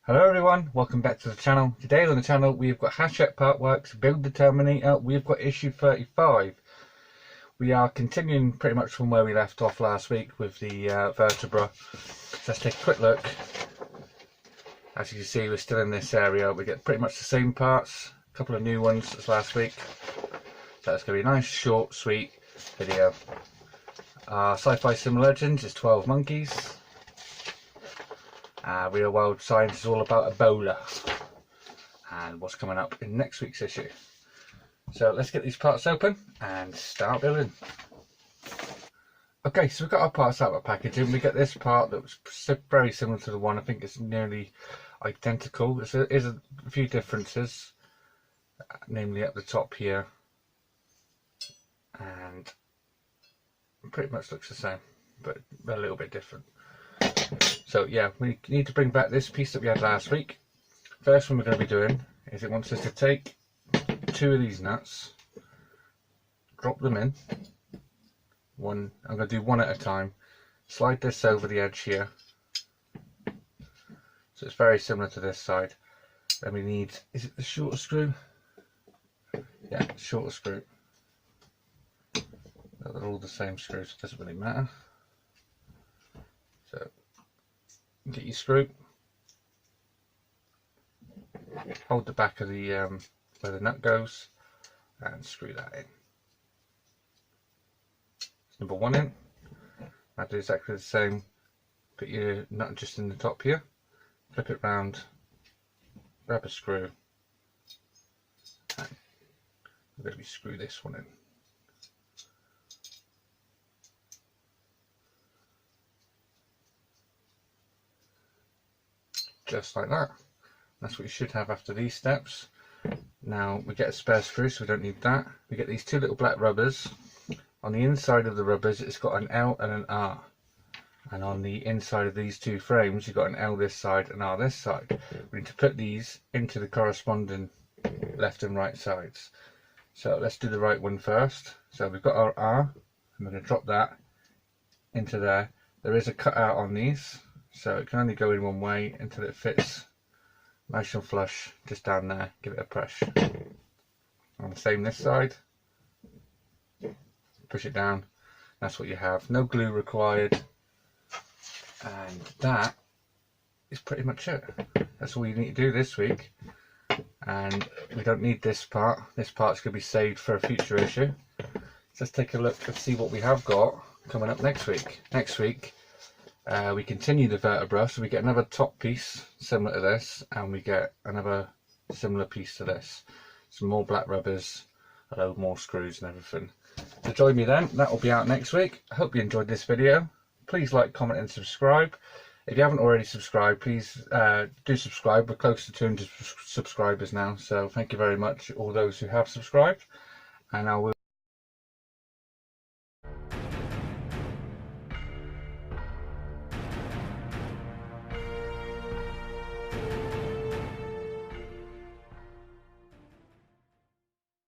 Hello everyone, welcome back to the channel. Today on the channel we've got Hachette Partworks, Build the Terminator. We've got issue 35. We are continuing pretty much from where we left off last week with the vertebra. So let's take a quick look. As you can see, we're still in this area. We get pretty much the same parts, a couple of new ones as last week. So it's going to be a nice, short, sweet video. Sci-Fi Sim Legends is 12 monkeys. Real World Science is all about Ebola and what's coming up in next week's issue. So let's get these parts open and start building. Okay, so we've got our parts out of the packaging. We get this part that was very similar to the one. I think it's nearly identical. There is a few differences, namely at the top here, and pretty much looks the same, but a little bit different. So yeah, we need to bring back this piece that we had last week. First one we're going to be doing is it wants us to take two of these nuts, drop them in. I'm going to do one at a time. Slide this over the edge here. So it's very similar to this side. Then we need, is it the shorter screw? Yeah, shorter screw. They're all the same screws, it doesn't really matter. So get your screw, hold the back of the where the nut goes, and screw that in. It's number one in. Now do exactly the same. Put your nut just in the top here, flip it round, grab a screw, and we're going to screw this one in. Just like that. That's what you should have after these steps. Now we get a spare screw, so we don't need that. We get these two little black rubbers. On the inside of the rubbers it's got an L and an R, and on the inside of these two frames you've got an L this side and R this side. We need to put these into the corresponding left and right sides. So let's do the right one first. So we've got our R, I'm going to drop that into there. There is a cutout on these, so it can only go in one way until it fits nice and flush just down there. Give it a push. And the same this side. Push it down. That's what you have. No glue required. And that is pretty much it. That's all you need to do this week. And we don't need this part. This part's going to be saved for a future issue. So let's take a look and see what we have got coming up next week. Next week we continue the vertebra, so we get another top piece similar to this, and we get another similar piece to this. Some more black rubbers, a load more screws and everything. So join me then, that will be out next week. I hope you enjoyed this video. Please like, comment and subscribe. If you haven't already subscribed, please do subscribe. We're close to 200 subscribers now, so thank you very much all those who have subscribed, and I will